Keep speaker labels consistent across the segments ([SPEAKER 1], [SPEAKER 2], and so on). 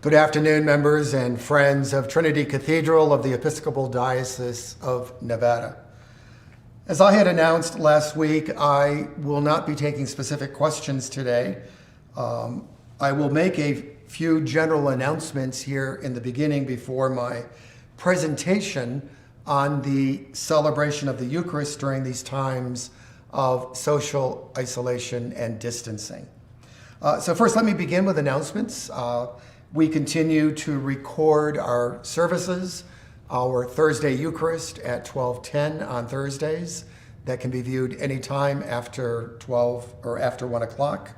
[SPEAKER 1] Good afternoon, members and friends of Trinity Cathedral of the Episcopal Diocese of Nevada. As I had announced last week, I will not be taking specific questions today. I will make a few general announcements here in the beginning before my presentation on the celebration of the Eucharist during these times of social isolation and distancing. So first, let me begin with announcements. We continue to record our services, our Thursday Eucharist at 12:10 on Thursdays. That can be viewed anytime after 12 or after 1 o'clock.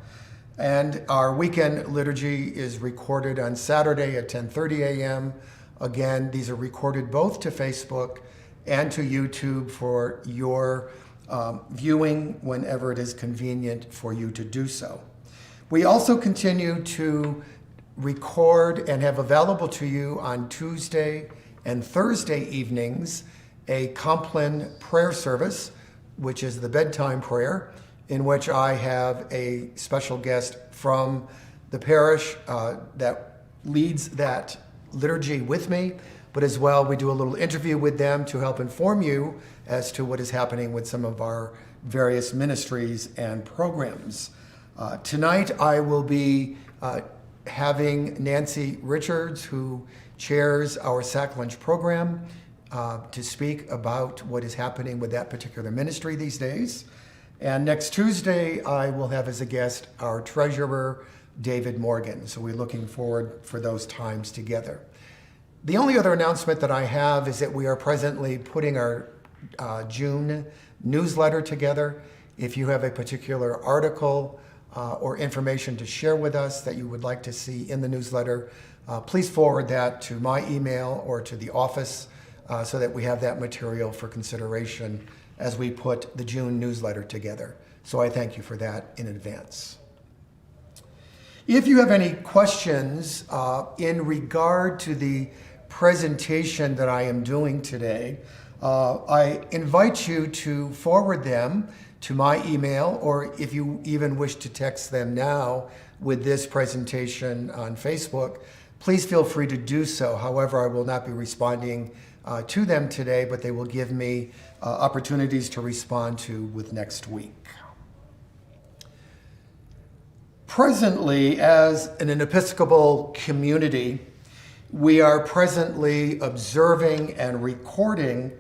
[SPEAKER 1] And our weekend liturgy is recorded on Saturday at 10:30 a.m. Again, these are recorded both to Facebook and to YouTube for your viewing whenever it is convenient for you to do so. We also continue to record and have available to you on Tuesday and Thursday evenings a Compline prayer service, which is the bedtime prayer, in which I have a special guest from the parish that leads that liturgy with me, but as well we do a little interview with them to help inform you as to what is happening with some of our various ministries and programs. Tonight I will be having Nancy Richards, who chairs our Sack Lunch program, to speak about what is happening with that particular ministry these days. And next Tuesday, I will have as a guest our treasurer, David Morgan. So we're looking forward for those times together. The only other announcement that I have is that we are presently putting our June newsletter together. If you have a particular article or information to share with us that you would like to see in the newsletter, please forward that to my email or to the office so that we have that material for consideration as we put the June newsletter together. So I thank you for that in advance. If you have any questions in regard to the presentation that I am doing today, I invite you to forward them to my email, or if you even wish to text them now with this presentation on Facebook, please feel free to do so. However, I will not be responding to them today, but they will give me opportunities to respond to with next week. Presently, as an Episcopal community, we are presently observing and recording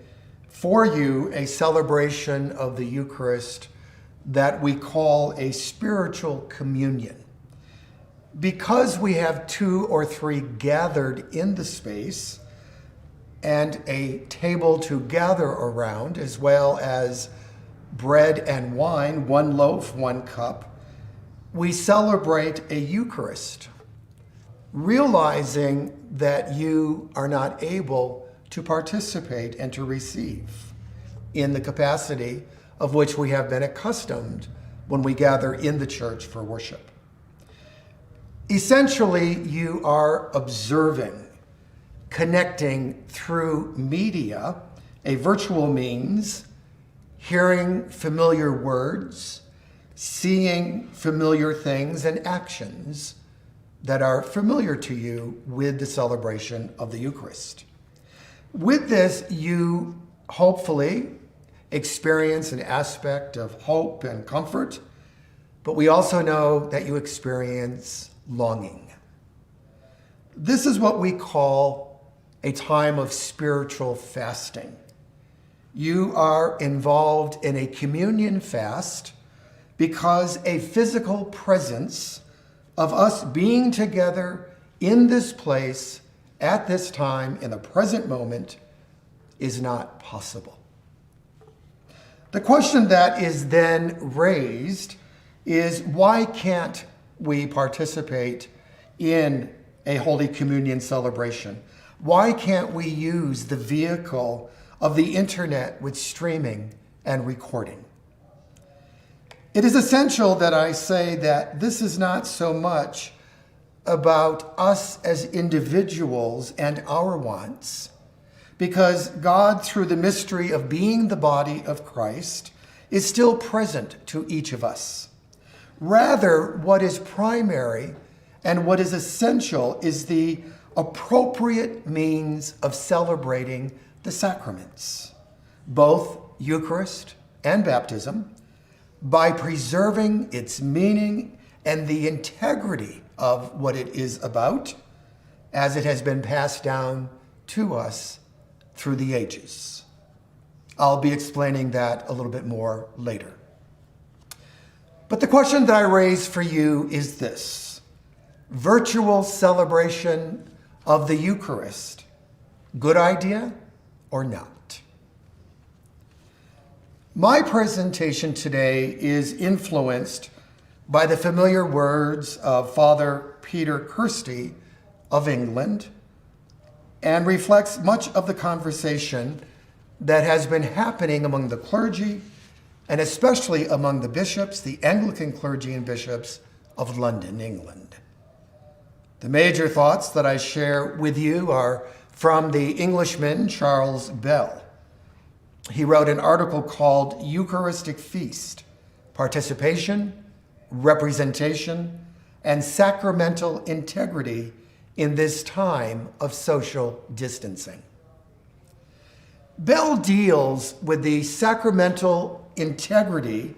[SPEAKER 1] for you a celebration of the Eucharist that we call a spiritual communion. Because we have 2 or 3 gathered in the space and a table to gather around, as well as bread and wine, 1 loaf, 1 cup, we celebrate a Eucharist, realizing that you are not able to participate and to receive in the capacity of which we have been accustomed when we gather in the church for worship. Essentially, you are observing, connecting through media, a virtual means, hearing familiar words, seeing familiar things and actions that are familiar to you with the celebration of the Eucharist. With this, you hopefully experience an aspect of hope and comfort, but we also know that you experience longing. This is what we call a time of spiritual fasting. You are involved in a communion fast because a physical presence of us being together in this place at this time, in the present moment, is not possible. The question that is then raised is, why can't we participate in a Holy Communion celebration? Why can't we use the vehicle of the internet with streaming and recording? It is essential that I say that this is not so much about us as individuals and our wants, because God, through the mystery of being the body of Christ, is still present to each of us. Rather, what is primary And what is essential is the appropriate means of celebrating the sacraments, both Eucharist and baptism, by preserving its meaning and the integrity of what it is about, as it has been passed down to us through the ages. I'll be explaining that a little bit more later. But the question that I raise for you is this: virtual celebration of the Eucharist, good idea or not? My presentation today is influenced by the familiar words of Father Peter Kirsty of England, and reflects much of the conversation that has been happening among the clergy, and especially among the bishops, the Anglican clergy and bishops of London, England. The major thoughts that I share with you are from the Englishman Charles Bell. He wrote an article called Eucharistic Feast: Participation, Representation, and Sacramental Integrity in this time of social distancing. Bell deals with the sacramental integrity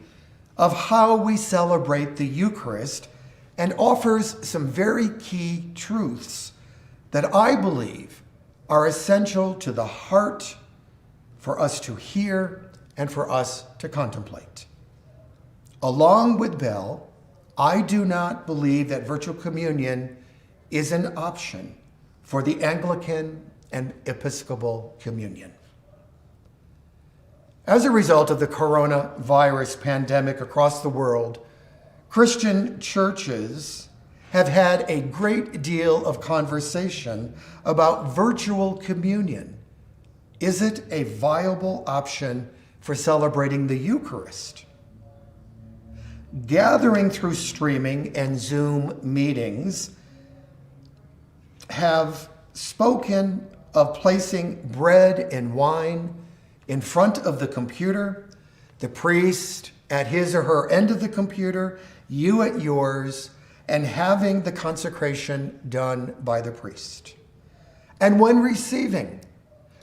[SPEAKER 1] of how we celebrate the Eucharist and offers some very key truths that I believe are essential to the heart for us to hear and for us to contemplate. Along with Bell, I do not believe that virtual communion is an option for the Anglican and Episcopal communion. As a result of the coronavirus pandemic across the world, Christian churches have had a great deal of conversation about virtual communion. Is it a viable option for celebrating the Eucharist? Gathering through streaming and Zoom meetings have spoken of placing bread and wine in front of the computer, the priest at his or her end of the computer, you at yours, and having the consecration done by the priest. And when receiving,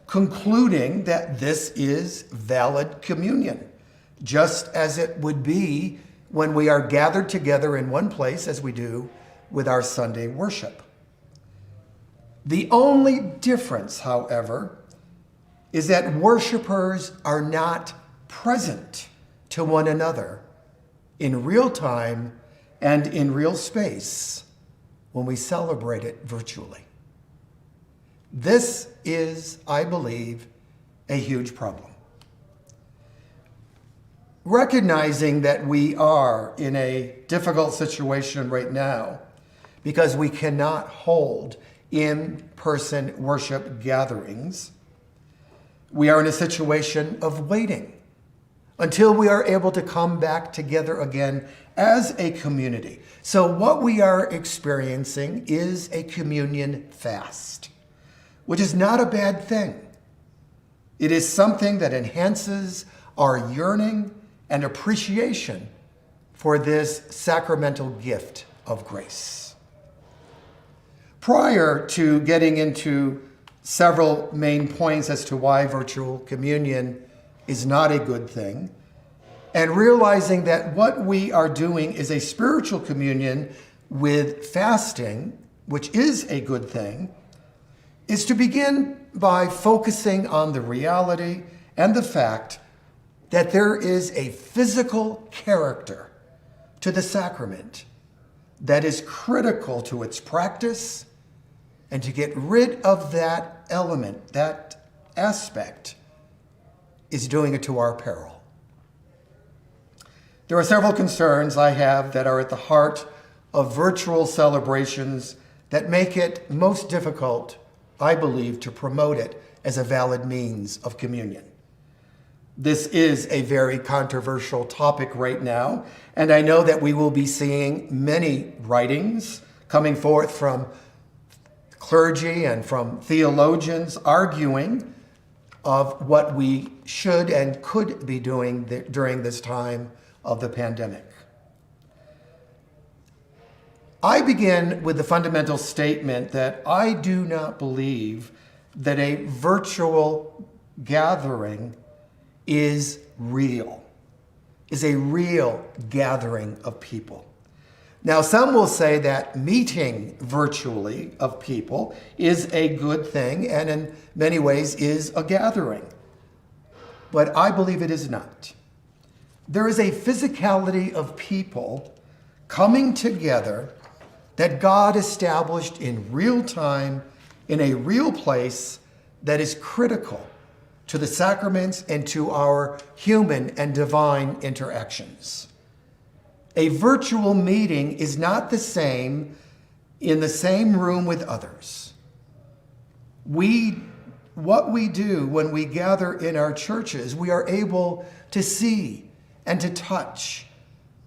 [SPEAKER 1] concluding that this is valid communion, just as it would be when we are gathered together in one place, as we do with our Sunday worship. The only difference, however, is that worshipers are not present to one another in real time and in real space when we celebrate it virtually. This is, I believe, a huge problem. Recognizing that we are in a difficult situation right now because we cannot hold in-person worship gatherings, we are in a situation of waiting until we are able to come back together again as a community. So what we are experiencing is a communion fast, which is not a bad thing. It is something that enhances our yearning and appreciation for this sacramental gift of grace. Prior to getting into several main points as to why virtual communion is not a good thing, and realizing that what we are doing is a spiritual communion with fasting, which is a good thing, is to begin by focusing on the reality and the fact that there is a physical character to the sacrament that is critical to its practice, and to get rid of that element, that aspect, is doing it to our peril. There are several concerns I have that are at the heart of virtual celebrations that make it most difficult, I believe, to promote it as a valid means of communion. This is a very controversial topic right now, and I know that we will be seeing many writings coming forth from clergy and from theologians arguing of what we should and could be doing during this time of the pandemic. I begin with the fundamental statement that I do not believe that a virtual gathering is a real gathering of people. Now, some will say that meeting virtually of people is a good thing and in many ways is a gathering. But I believe it is not. There is a physicality of people coming together that God established in real time, in a real place, that is critical to the sacraments and to our human and divine interactions. A virtual meeting is not the same in the same room with others. What we do when we gather in our churches, we are able to see and to touch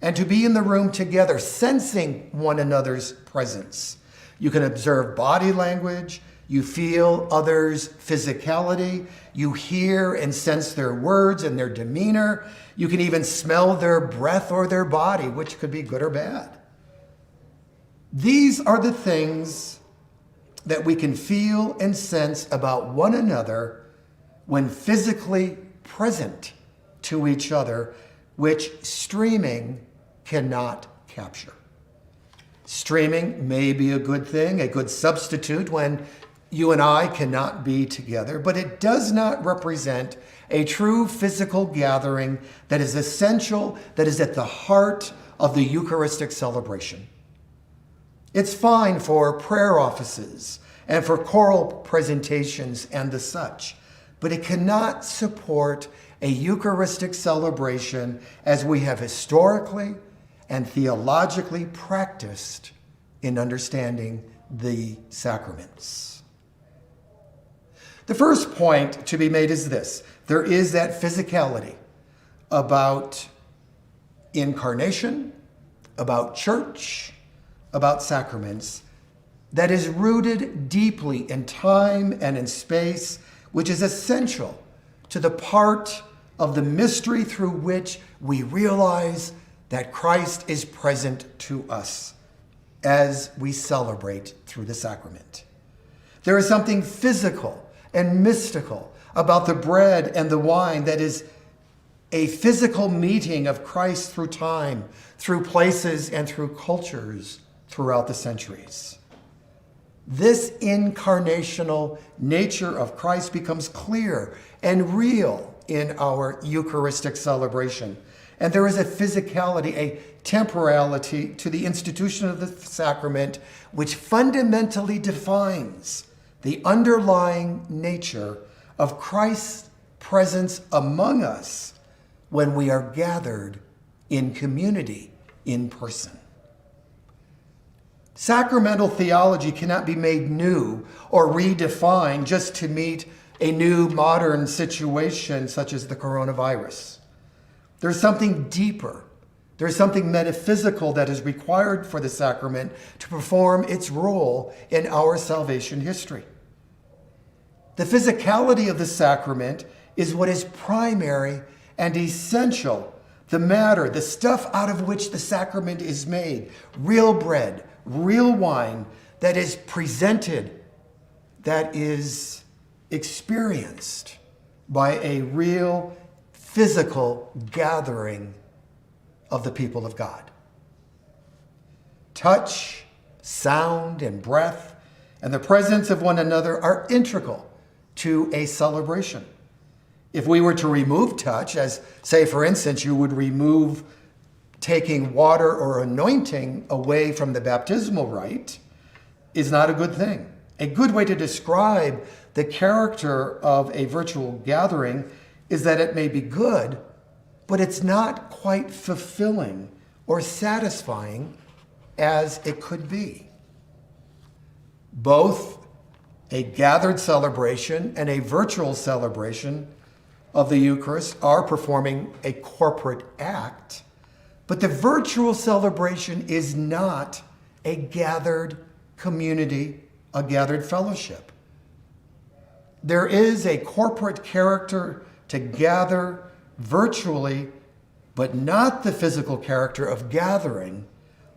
[SPEAKER 1] and to be in the room together, sensing one another's presence. You can observe body language, you feel others' physicality, you hear and sense their words and their demeanor. You can even smell their breath or their body, which could be good or bad. These are the things that we can feel and sense about one another when physically present to each other, which streaming cannot capture. Streaming may be a good thing, a good substitute when you and I cannot be together, but it does not represent a true physical gathering that is essential, that is at the heart of the Eucharistic celebration. It's fine for prayer offices and for choral presentations and the such, but it cannot support a Eucharistic celebration as we have historically and theologically practiced in understanding the sacraments. The first point to be made is this: there is that physicality about incarnation, about church, about sacraments, that is rooted deeply in time and in space, which is essential to the part of the mystery through which we realize that Christ is present to us as we celebrate through the sacrament. There is something physical and mystical about the bread and the wine that is a physical meeting of Christ through time, through places, and through cultures throughout the centuries. This incarnational nature of Christ becomes clear and real in our Eucharistic celebration. And there is a physicality, a temporality to the institution of the sacrament, which fundamentally defines the underlying nature of Christ's presence among us when we are gathered in community, in person. Sacramental theology cannot be made new or redefined just to meet a new modern situation such as the coronavirus. There's something deeper. There's something metaphysical that is required for the sacrament to perform its role in our salvation history. The physicality of the sacrament is what is primary and essential, the matter, the stuff out of which the sacrament is made, real bread, real wine that is presented, that is experienced by a real physical gathering of the people of God. Touch, sound, and breath, and the presence of one another are integral to a celebration. If we were to remove touch, as say, for instance, you would remove taking water or anointing away from the baptismal rite, is not a good thing. A good way to describe the character of a virtual gathering is that it may be good, but it's not quite fulfilling or satisfying as it could be. Both a gathered celebration and a virtual celebration of the Eucharist are performing a corporate act, but the virtual celebration is not a gathered community, a gathered fellowship. There is a corporate character to gather virtually, but not the physical character of gathering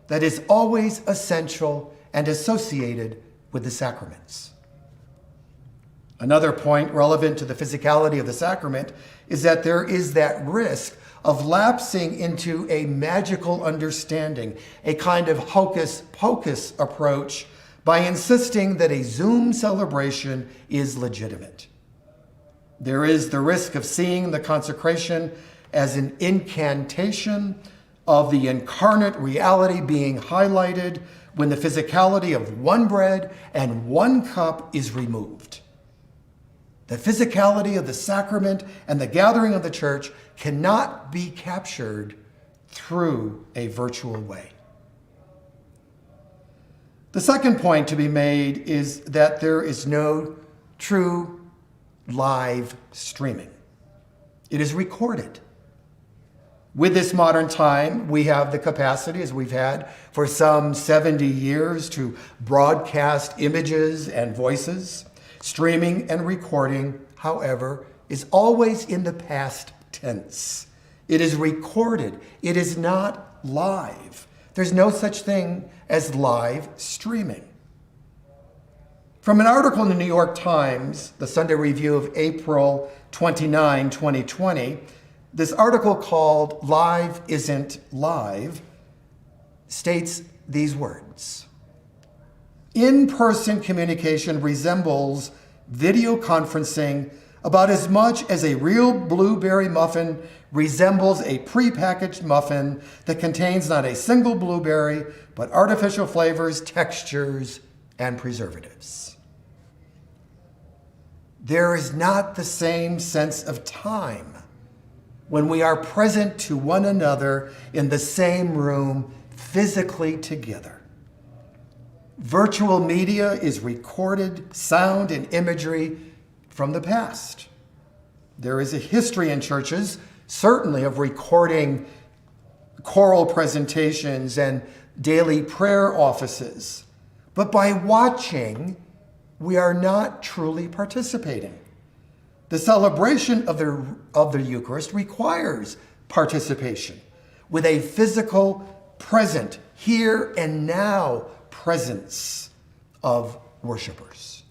[SPEAKER 1] that is always essential and associated with the sacraments. Another point relevant to the physicality of the sacrament is that there is that risk of lapsing into a magical understanding, a kind of hocus pocus approach, by insisting that a Zoom celebration is legitimate. There is the risk of seeing the consecration as an incantation of the incarnate reality being highlighted when the physicality of one bread and one cup is removed. The physicality of the sacrament and the gathering of the church cannot be captured through a virtual way. The second point to be made is that there is no true live streaming. It is recorded. With this modern time, we have the capacity, as we've had for some 70 years, to broadcast images and voices. Streaming and recording, however, is always in the past tense. It is recorded. It is not live. There's no such thing as live streaming. From an article in the New York Times, the Sunday Review of April 29, 2020, this article called "Live Isn't Live" states these words: in-person communication resembles video conferencing about as much as a real blueberry muffin resembles a prepackaged muffin that contains not a single blueberry, but artificial flavors, textures, and preservatives. There is not the same sense of time when we are present to one another in the same room, physically together. Virtual media is recorded sound and imagery from the past. There is a history in churches, certainly, of recording choral presentations and daily prayer offices. But by watching, we are not truly participating. The celebration of the Eucharist requires participation with a physical, present, here and now presence of worshipers.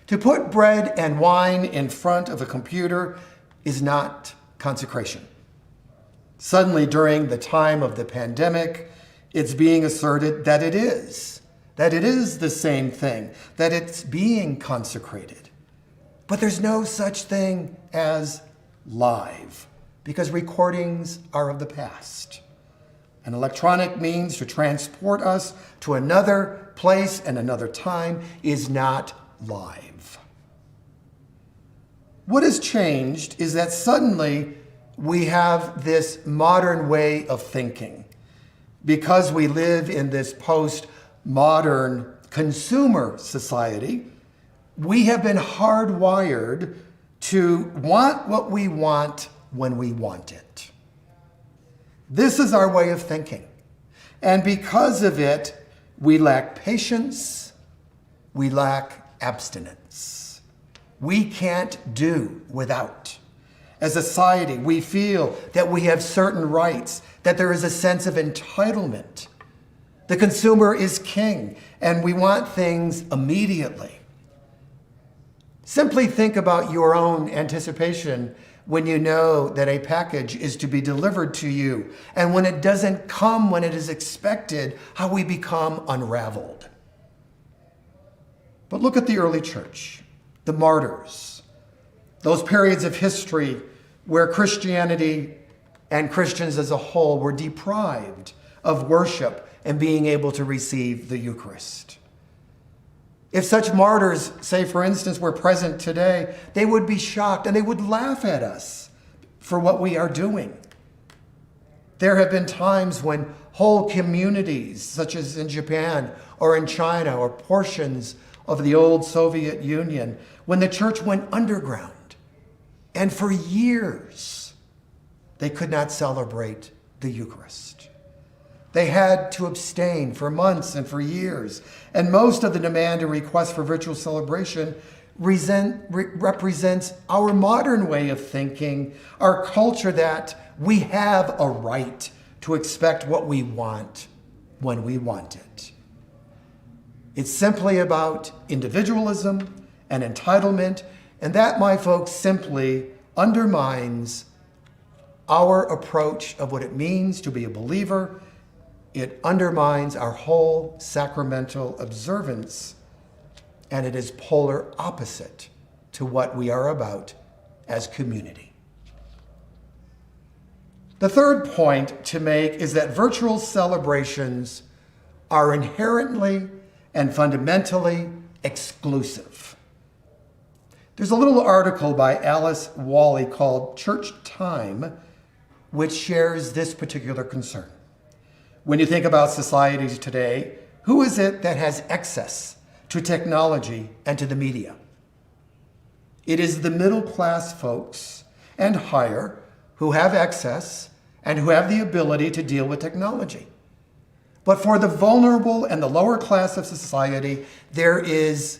[SPEAKER 1] To put bread and wine in front of a computer is not consecration. Suddenly, during the time of the pandemic, it's being asserted that it is the same thing, that it's being consecrated. But there's no such thing as live, because recordings are of the past. An electronic means to transport us to another place and another time is not live. What has changed is that suddenly we have this modern way of thinking. Because we live in this post-modern consumer society, we have been hardwired to want what we want when we want it. This is our way of thinking. And because of it, we lack patience, we lack abstinence. We can't do without. As a society, we feel that we have certain rights, that there is a sense of entitlement. The consumer is king, and we want things immediately. Simply think about your own anticipation when you know that a package is to be delivered to you, and when it doesn't come when it is expected, how we become unraveled. But look at the early church, the martyrs, those periods of history where Christianity and Christians as a whole were deprived of worship and being able to receive the Eucharist. If such martyrs, say for instance, were present today, they would be shocked and they would laugh at us for what we are doing. There have been times when whole communities, such as in Japan or in China or portions of the old Soviet Union, when the church went underground, and for years they could not celebrate the Eucharist. They had to abstain for months and for years. And most of the demand and request for virtual celebration represents our modern way of thinking, our culture that we have a right to expect what we want when we want it. It's simply about individualism and entitlement, and that, my folks, simply undermines our approach of what it means to be a believer. It undermines our whole sacramental observance, and it is polar opposite to what we are about as community. The third point to make is that virtual celebrations are inherently and fundamentally exclusive. There's a little article by Alice Wally called Church Time, which shares this particular concern. When you think about societies today, who is it that has access to technology and to the media? It is the middle class folks and higher who have access and who have the ability to deal with technology. But for the vulnerable and the lower class of society, there is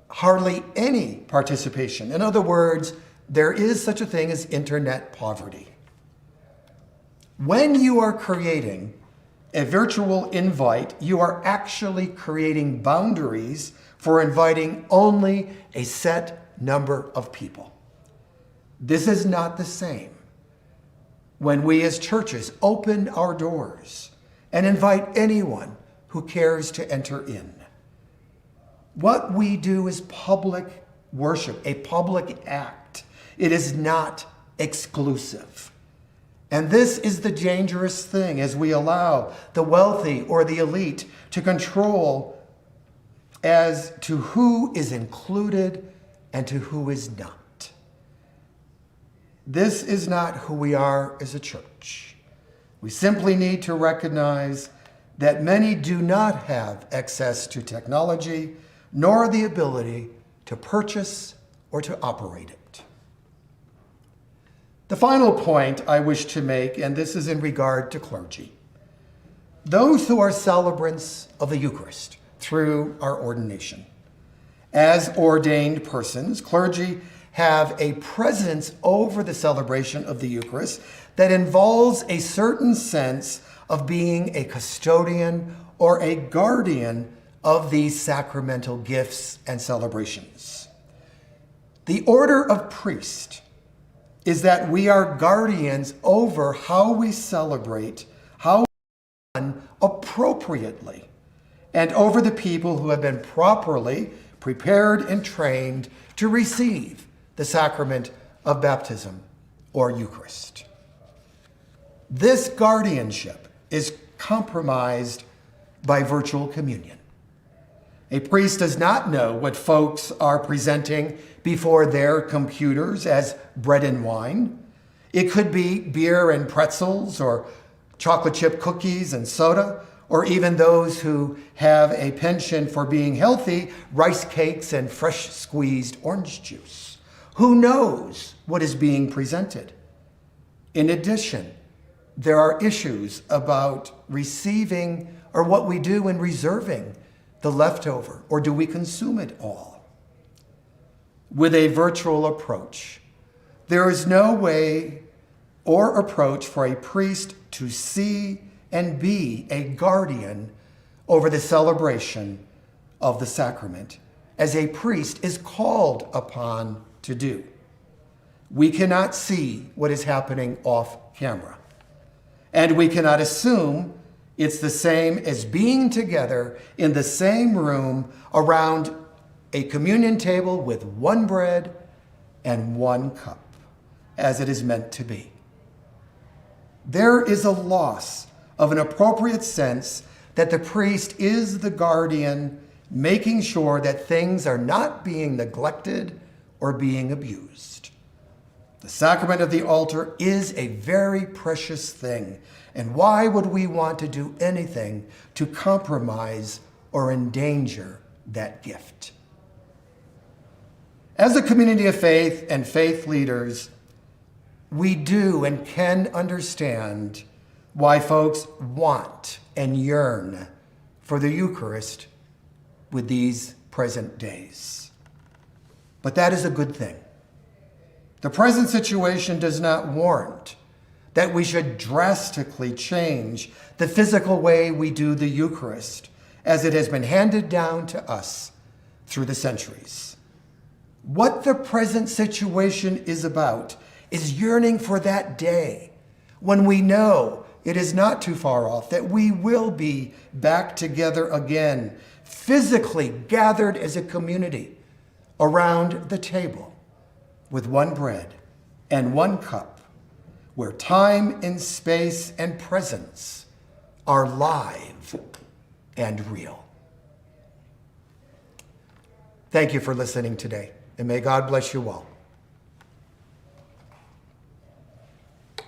[SPEAKER 1] hardly any participation. In other words, there is such a thing as internet poverty. When you are creating a virtual invite, you are actually creating boundaries for inviting only a set number of people. This is not the same when we as churches open our doors and invite anyone who cares to enter in. What we do is public worship, a public act. It is not exclusive. And this is the dangerous thing as we allow the wealthy or the elite to control as to who is included and to who is not. This is not who we are as a church. We simply need to recognize that many do not have access to technology, nor the ability to purchase or to operate it. The final point I wish to make, and this is in regard to clergy. Those who are celebrants of the Eucharist through our ordination. As ordained persons, clergy have a presence over the celebration of the Eucharist that involves a certain sense of being a custodian or a guardian of these sacramental gifts and celebrations. The order of priest is that we are guardians over how we celebrate, how we run appropriately, and over the people who have been properly prepared and trained to receive the sacrament of baptism or Eucharist. This guardianship is compromised by virtual communion. A priest does not know what folks are presenting before their computers as bread and wine. It could be beer and pretzels, or chocolate chip cookies and soda, or even those who have a penchant for being healthy, rice cakes and fresh squeezed orange juice. Who knows what is being presented? In addition, there are issues about receiving, or what we do in reserving the leftover, or do we consume it all? With a virtual approach, there is no way or approach for a priest to see and be a guardian over the celebration of the sacrament, as a priest is called upon to do. We cannot see what is happening off camera, and we cannot assume it's the same as being together in the same room around a communion table with one bread and one cup, as it is meant to be. There is a loss of an appropriate sense that the priest is the guardian, making sure that things are not being neglected or being abused. The sacrament of the altar is a very precious thing, and why would we want to do anything to compromise or endanger that gift? As a community of faith and faith leaders, we do and can understand why folks want and yearn for the Eucharist with these present days. But that is a good thing. The present situation does not warrant that we should drastically change the physical way we do the Eucharist as it has been handed down to us through the centuries. What the present situation is about is yearning for that day when we know it is not too far off, that we will be back together again, physically gathered as a community around the table with one bread and one cup, where time and space and presence are live and real. Thank you for listening today, and may God bless you all.